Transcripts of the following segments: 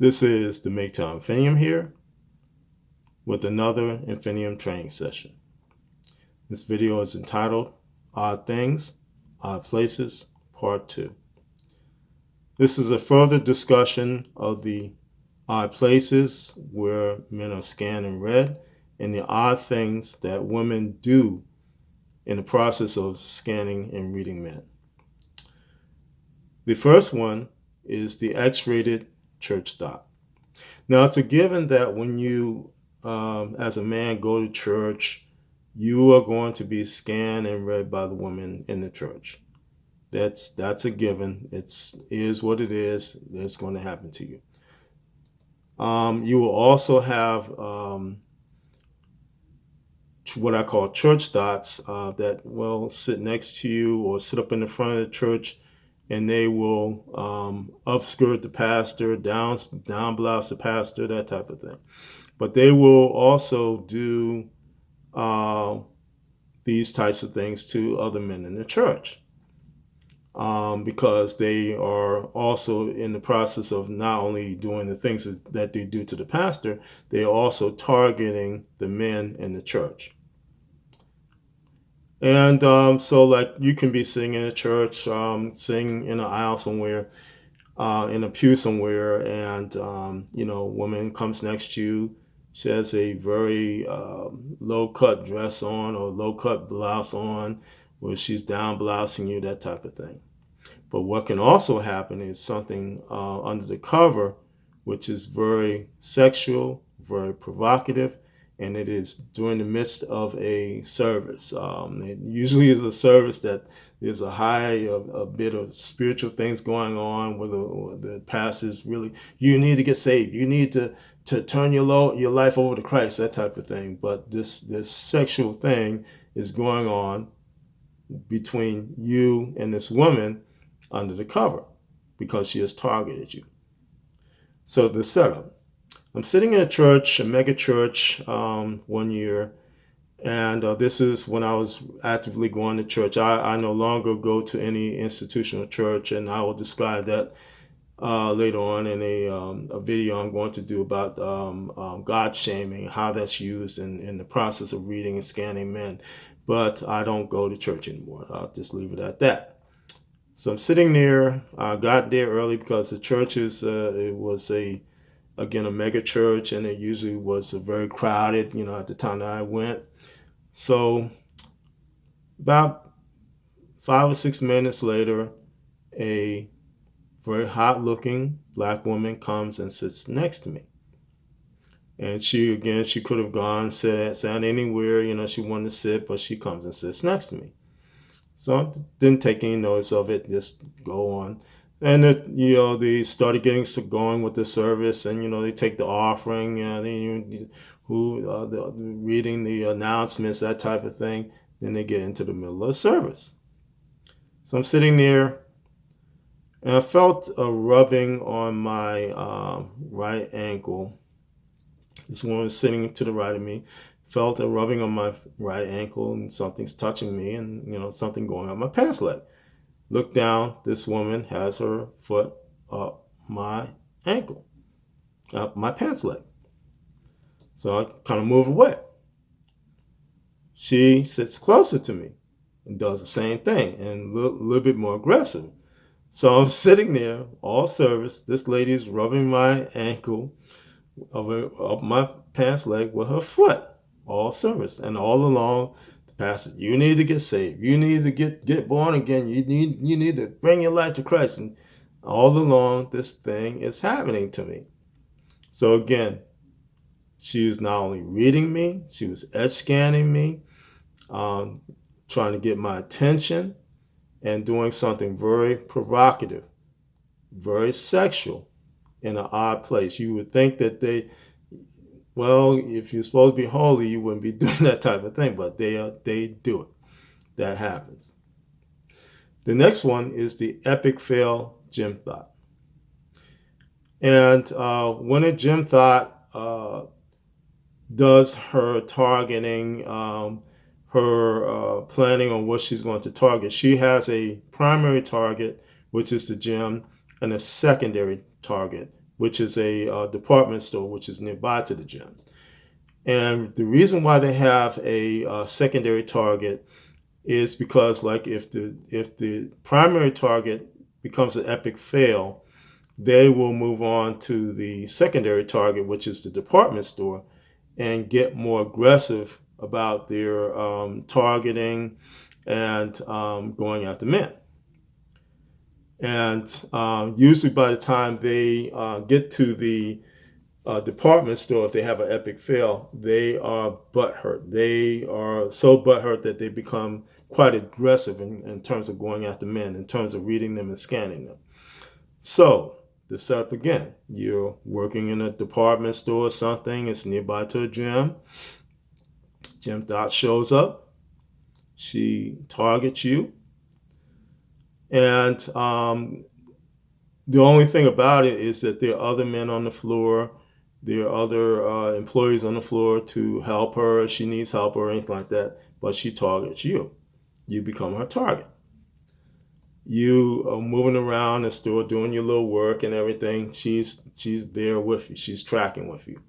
This is the MGTOW Infinium here with another Infinium training session. This video is entitled Odd Things, Odd Places, Part 2. This is a further discussion of the odd places where men are scanned and read and the odd things that women do in the process of scanning and reading men. The first one is the X-rated church thought. Now, it's a given that when you, as a man, go to church, you are going to be scanned and read by the women in the church. That's a given. It is what it is. That's going to happen to you. You will also have what I call church thoughts that will sit next to you or sit up in the front of the church, and they will upskirt the pastor, down blouse the pastor, that type of thing. But they will also do these types of things to other men in the church because they are also in the process of not only doing the things that they do to the pastor, they are also targeting the men in the church. And so like you can be sitting in a church, sitting in an aisle somewhere, in a pew somewhere, and a woman comes next to you. She has a very low-cut dress on or low-cut blouse on, where she's down blousing you, that type of thing. But what can also happen is something under the cover, which is very sexual, very provocative, and it is during the midst of a service. It usually is a service that there's a bit of spiritual things going on where the pastor's really, you need to get saved. You need to turn your life over to Christ, that type of thing. But this sexual thing is going on between you and this woman under the cover because she has targeted you. So the setup. I'm sitting in a church, a mega church, one year, and this is when I was actively going to church. I no longer go to any institutional church, and I will describe that later on in a video I'm going to do about God shaming, how that's used in the process of reading and scanning men. But I don't go to church anymore. I'll just leave it at that. So I'm sitting there. I got there early because the church it was a mega church, and it usually was very crowded, at the time that I went. So about 5 or 6 minutes later, a very hot looking black woman comes and sits next to me. And she could have gone, sat anywhere, she wanted to sit, but she comes and sits next to me. So I didn't take any notice of it, just go on. And they started getting going with the service, and they take the offering, reading the announcements, that type of thing. Then they get into the middle of the service. So I'm sitting there, and I felt a rubbing on my right ankle. This woman was sitting to the right of me. Felt a rubbing on my right ankle, and something's touching me, and something going on my pants leg. Look down, this woman has her foot up my ankle, up my pants leg. So I kind of move away. She sits closer to me and does the same thing, and a little bit more aggressive. So I'm sitting there, all service. This lady is rubbing my ankle up my pants leg with her foot, all service. And all along, Pastor, you need to get saved. You need to get born again. You need to bring your life to Christ. And all along, this thing is happening to me. So again, she was not only reading me, she was edge scanning me, trying to get my attention, and doing something very provocative, very sexual, in an odd place. You would think that if you're supposed to be holy, you wouldn't be doing that type of thing, but they do it. That happens. The next one is the epic fail gym thought. And when a gym thought does her targeting, her planning on what she's going to target, she has a primary target, which is the gym, and a secondary target, which is a department store which is nearby to the gym. And the reason why they have a secondary target is because, like, if the primary target becomes an epic fail, they will move on to the secondary target, which is the department store, and get more aggressive about their targeting and going after men. And usually by the time they get to the department store, if they have an epic fail, they are butthurt. They are so butthurt that they become quite aggressive in terms of going after men, in terms of reading them and scanning them. So the setup again, you're working in a department store or something, it's nearby to a gym. Gym Dot shows up, she targets you, and the only thing about it is that there are other men on the floor, there are other employees on the floor to help her if she needs help or anything like that, but she targets you. You become her target. You are moving around the store doing your little work and everything. She's there with you. She's tracking with you.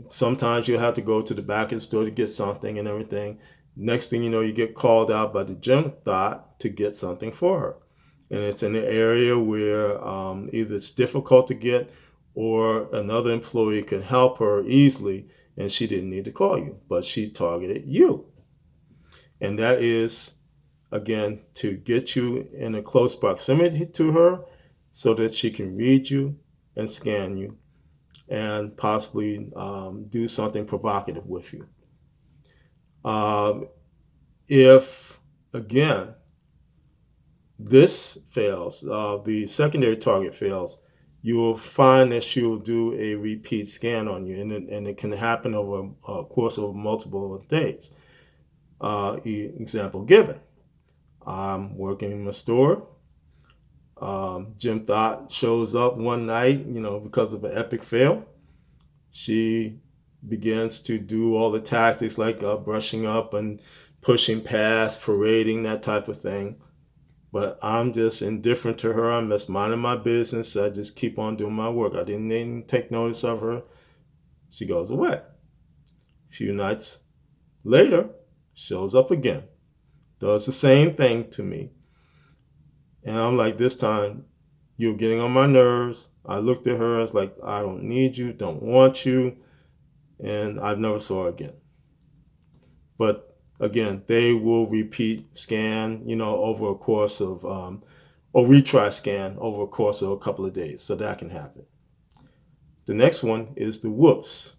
Sometimes you'll have to go to the back of the store to get something and everything. Next thing you know, you get called out by the gym thought to get something for her. And it's in an area where either it's difficult to get or another employee can help her easily and she didn't need to call you, but she targeted you. And that is, again, to get you in a close proximity to her so that she can read you and scan you and possibly do something provocative with you. If, again, this fails, the secondary target fails, you will find that she will do a repeat scan on you, and it can happen over a course of multiple days. Example given. I'm working in a store. Jim Thought shows up one night, because of an epic fail. She begins to do all the tactics like brushing up and pushing past, parading, that type of thing. But I'm just indifferent to her. I'm just minding my business. I just keep on doing my work. I didn't even take notice of her. She goes away. A few nights later, shows up again. Does the same thing to me. And I'm like, this time, you're getting on my nerves. I looked at her. I was like, I don't need you, don't want you. And I never saw her again. But again, they will repeat scan, over a course of, or retry scan over a course of a couple of days. So that can happen. The next one is the whoops.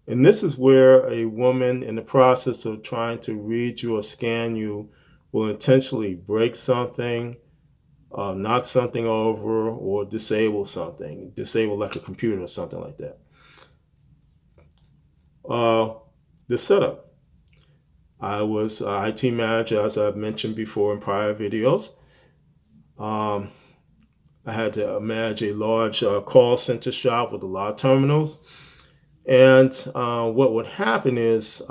And this is where a woman, in the process of trying to read you or scan you, will intentionally break something, knock something over, or disable something, disable like a computer or something like that. The setup. I was IT manager, as I've mentioned before in prior videos. I had to manage a large call center shop with a lot of terminals. And what would happen is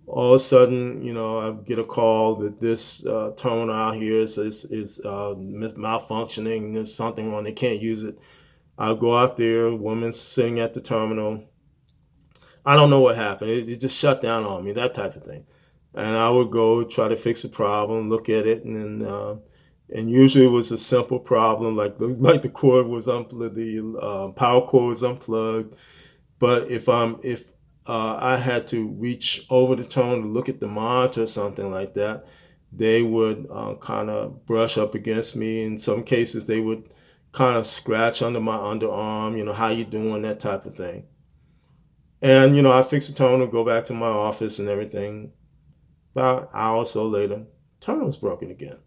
all of a sudden, I get a call that this terminal out here is malfunctioning. There's something wrong. They can't use it. I'll go out there. A woman's sitting at the terminal. I don't know what happened. It just shut down on me, that type of thing. And I would go try to fix the problem, look at it, and usually it was a simple problem, like the cord was unplugged, the power cord was unplugged. But if I had to reach over the terminal to look at the monitor or something like that, they would kind of brush up against me. In some cases, they would kind of scratch under my underarm, how you doing, that type of thing. And, I fix the terminal, go back to my office and everything. About an hour or so later, terminal's broken again.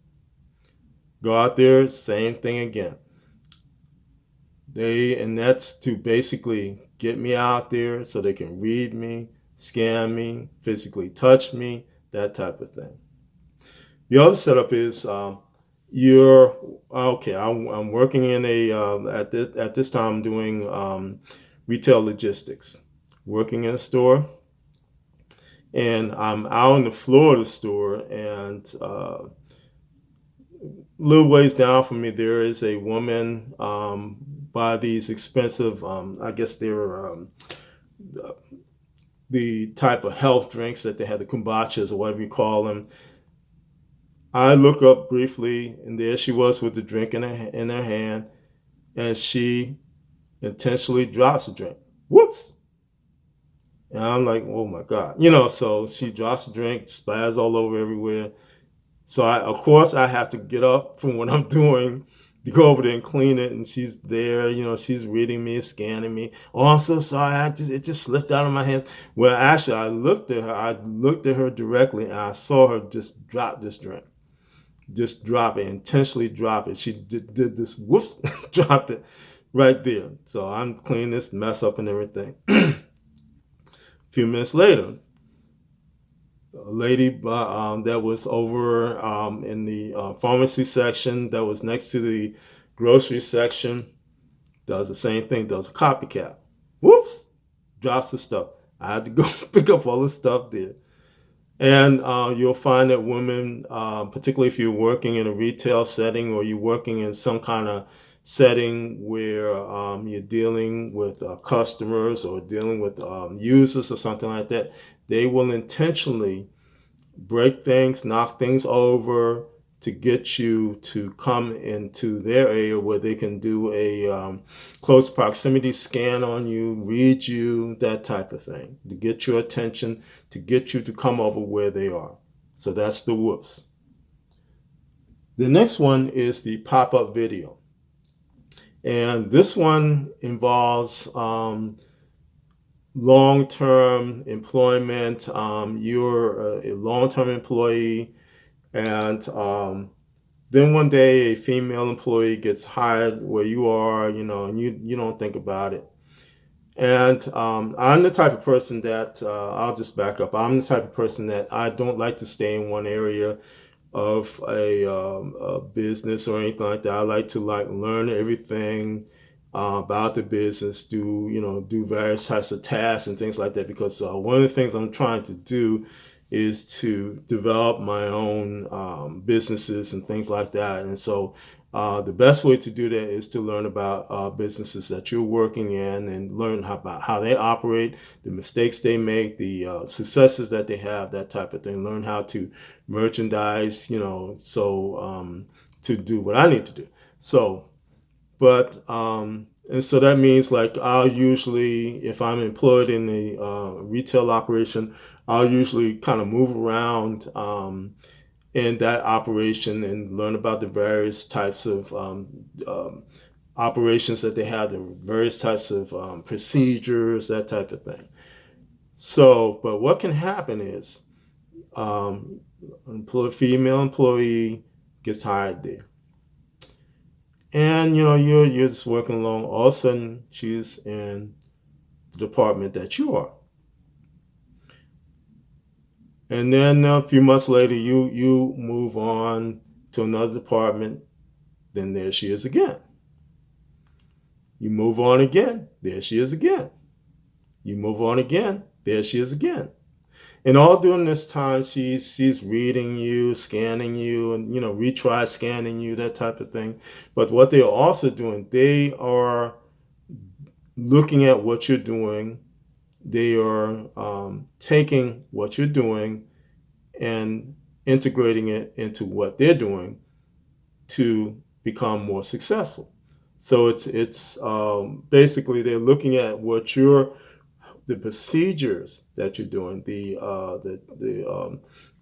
Go out there, same thing again. And that's to basically get me out there so they can read me, scan me, physically touch me, that type of thing. The other setup is I'm working in at this time I'm doing retail logistics, working in a store, and I'm out on the floor of the store, and little ways down from me, there is a woman by these expensive, I guess they're the type of health drinks that they have, the kombuchas or whatever you call them. I look up briefly, and there she was with the drink in her hand, and she intentionally drops the drink. Whoops! And I'm like, oh my God. So she drops the drink, splatters all over everywhere. So of course, I have to get up from what I'm doing to go over there and clean it. And she's there, she's reading me, scanning me. Oh, I'm so sorry. It just slipped out of my hands. Well, actually, I looked at her directly, and I saw her just drop this drink. Just drop it, intentionally drop it. She did this, whoops, dropped it right there. So I'm cleaning this mess up and everything. A few minutes later, a lady that was over in the pharmacy section that was next to the grocery section does the same thing, does a copycat. Whoops, drops the stuff. I had to go pick up all the stuff there. And you'll find that women, particularly if you're working in a retail setting or you're working in some kind of setting where you're dealing with customers or dealing with users or something like that, they will intentionally break things, knock things over to get you to come into their area where they can do a close proximity scan on you, read you, that type of thing, to get your attention, to get you to come over where they are. So that's the whoops. The next one is the pop-up video. And this one involves long-term employment. You're a long-term employee, and then one day a female employee gets hired where you are, and you don't think about it. And I'm the type of person that I'll just back up. I'm the type of person that I don't like to stay in one area of a business or anything like that. I like to learn everything about the business, do various types of tasks and things like that. Because one of the things I'm trying to do is to develop my own businesses and things like that. And so the best way to do that is to learn about businesses that you're working in and learn about how they operate, the mistakes they make, the successes that they have, that type of thing. Learn how to merchandise, to do what I need to do. So, but and so that means I'll usually, if I'm employed in a retail operation, I'll usually kind of move around in that operation and learn about the various types of operations that they have, the various types of procedures, that type of thing. So, but what can happen is female employee gets hired there. And you're just working along. All of a sudden, she's in the department that you are. And then a few months later, you move on to another department. Then there she is again. You move on again. There she is again. You move on again. There she is again. And all during this time, she's reading you, scanning you, and retry scanning you, that type of thing. But what they're also doing, they are looking at what you're doing. They are taking what you're doing and integrating it into what they're doing to become more successful. So it's basically they're looking at the procedures that you're doing, the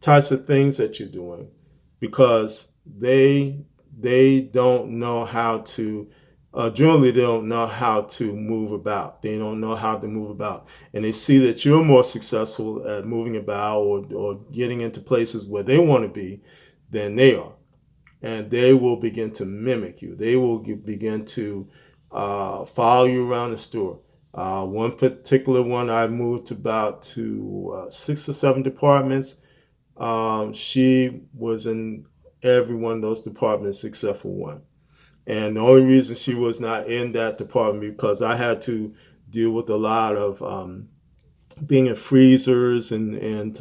types of things that you're doing, because they don't know how to. Generally, they don't know how to move about. They don't know how to move about, and they see that you're more successful at moving about or getting into places where they want to be than they are, and they will begin to mimic you. They will begin to follow you around the store. One particular one, I moved about to 6 or 7 departments. She was in every one of those departments except for one. And the only reason she was not in that department because I had to deal with a lot of being in freezers and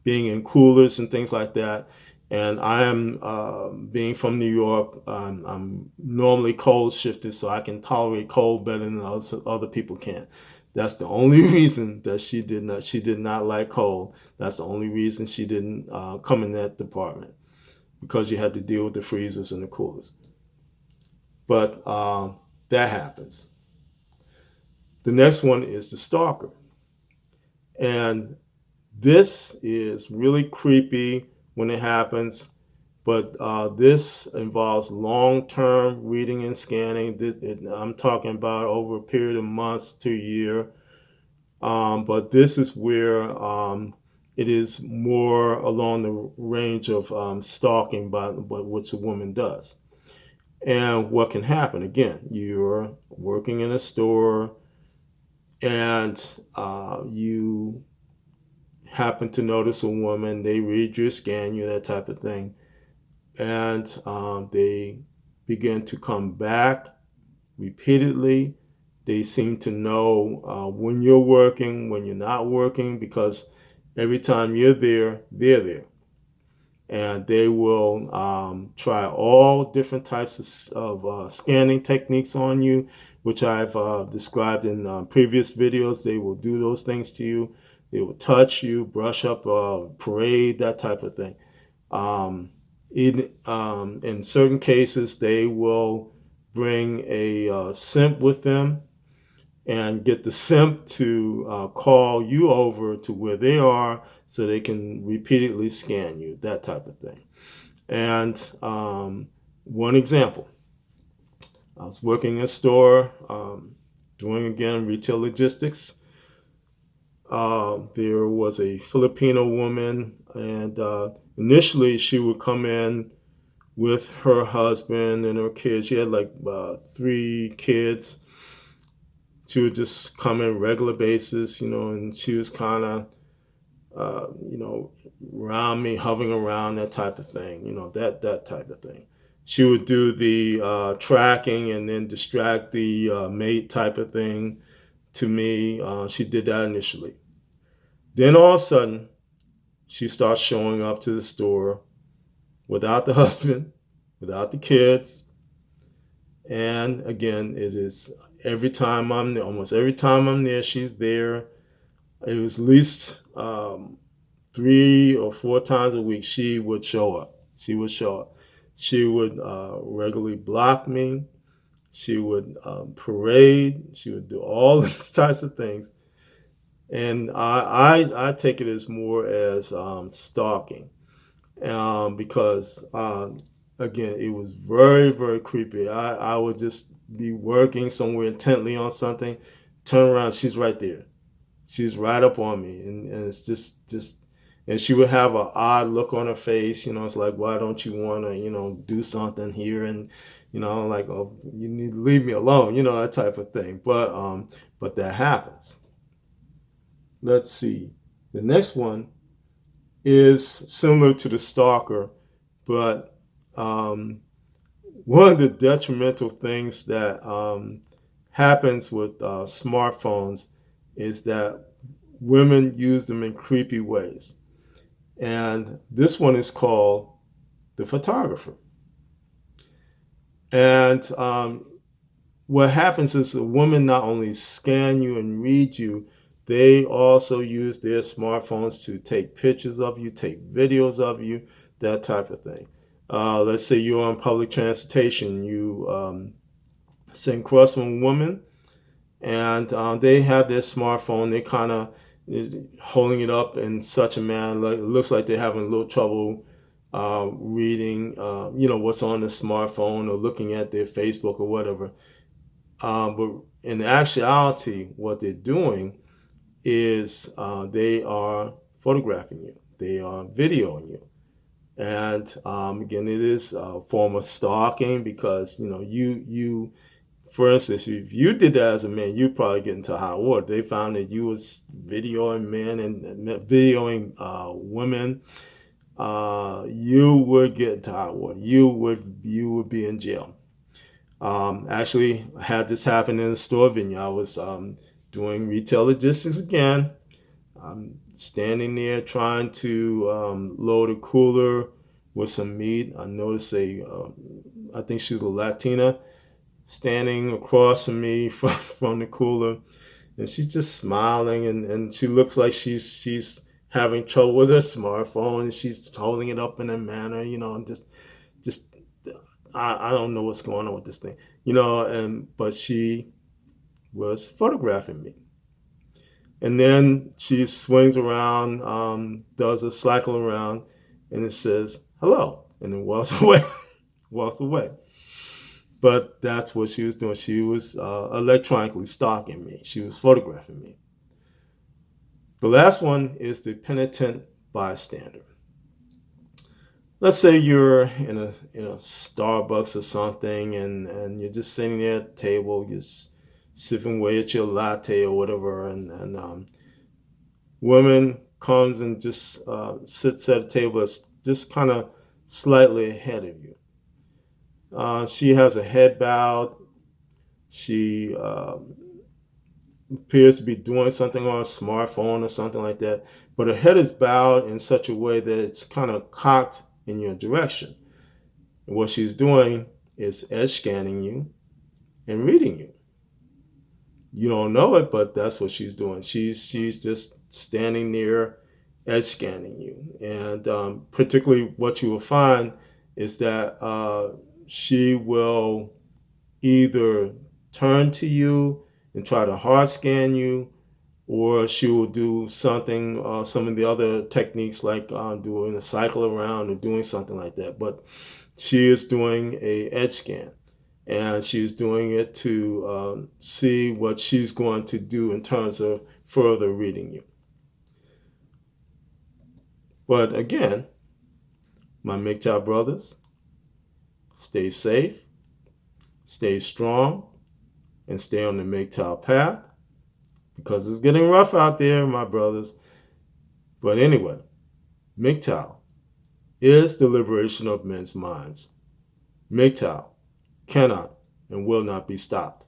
being in coolers and things like that. And I am, being from New York, I'm normally cold shifted, so I can tolerate cold better than other people can. That's the only reason that she did not like cold. That's the only reason she didn't come in that department, because you had to deal with the freezers and the coolers. But that happens. The next one is the stalker. And this is really creepy when it happens, but this involves long-term reading and scanning. I'm talking about over a period of months to a year. But this is where it is more along the range of stalking by which a woman does. And what can happen? Again, you're working in a store and you happen to notice a woman, they read you, scan you, that type of thing, and they begin to come back repeatedly. They seem to know when you're working, when you're not working, because every time you're there, they're there. And they will try all different types of scanning techniques on you, which I've described in previous videos. They will do those things to you. They will touch you, brush up, parade, that type of thing. In certain cases, they will bring a simp with them and get the simp to call you over to where they are so they can repeatedly scan you, that type of thing. And one example, I was working in a store, doing again retail logistics. There was a Filipino woman, and initially she would come in with her husband and her kids. She had like 3 kids. She would just come in regular basis, and she was kind of, around me, hovering around, that type of thing, that type of thing. She would do the tracking and then distract the mate type of thing to me. She did that initially. Then all of a sudden, she starts showing up to the store without the husband, without the kids. And again, it is almost every time I'm there, she's there. It was at least 3 or 4 times a week she would show up. She would show up. She would regularly block me. She would parade. She would do all these types of things. And I take it as more as stalking, because again, it was very, very creepy. I would just be working somewhere intently on something, turn around, she's right there. She's right up on me, and it's just, and she would have an odd look on her face. It's like, why don't you want to, do something here? And, like, oh, you need to leave me alone, that type of thing. But that happens. Let's see. The next one is similar to the stalker, but one of the detrimental things that happens with smartphones is that women use them in creepy ways. And this one is called the photographer. And what happens is a woman not only scan you and read you, they also use their smartphones to take pictures of you, take videos of you, that type of thing. Let's say you're on public transportation, you sit across from a woman, and they have their smartphone. They kind of holding it up in such a manner, like it looks like they're having a little trouble reading, what's on the smartphone, or looking at their Facebook or whatever. But in actuality, what they're doing is they are photographing you. They are videoing you. And again, it is a form of stalking, because you for instance, if you did that as a man, you'd probably get into hot water. They found that you was videoing men and videoing women. You would get into hot water. You would be in jail. Actually, I had this happen in a store venue. I was doing retail logistics again. I'm standing there trying to load a cooler with some meat. I noticed I think she was a Latina, standing across from me from the cooler, and she's just smiling, and she looks like she's having trouble with her smartphone, and she's holding it up in a manner, and just I don't know what's going on with this thing, and but she was photographing me. And then she swings around, does a cycle around, and it says hello, and then walks away. Walks away. But that's what she was doing. She was electronically stalking me. She was photographing me. The last one is the penitent bystander. Let's say you're in a Starbucks or something, and you're just sitting there at the table, just sipping away at your latte or whatever, and woman comes and just sits at a table that's just kind of slightly ahead of you. She has a head bowed. She appears to be doing something on a smartphone or something like that, but her head is bowed in such a way that it's kind of cocked in your direction. And what she's doing is edge scanning you and reading you. You don't know it, but that's what she's doing. She's just standing near, edge scanning you, and particularly what you will find is that she will either turn to you and try to hard scan you, or she will do something, some of the other techniques like doing a cycle around or doing something like that. But she is doing a edge scan, and she's doing it to see what she's going to do in terms of further reading you. But again, my MGTOW brothers, stay safe, stay strong, and stay on the MGTOW path, because it's getting rough out there, my brothers. But anyway, MGTOW is the liberation of men's minds. MGTOW cannot and will not be stopped.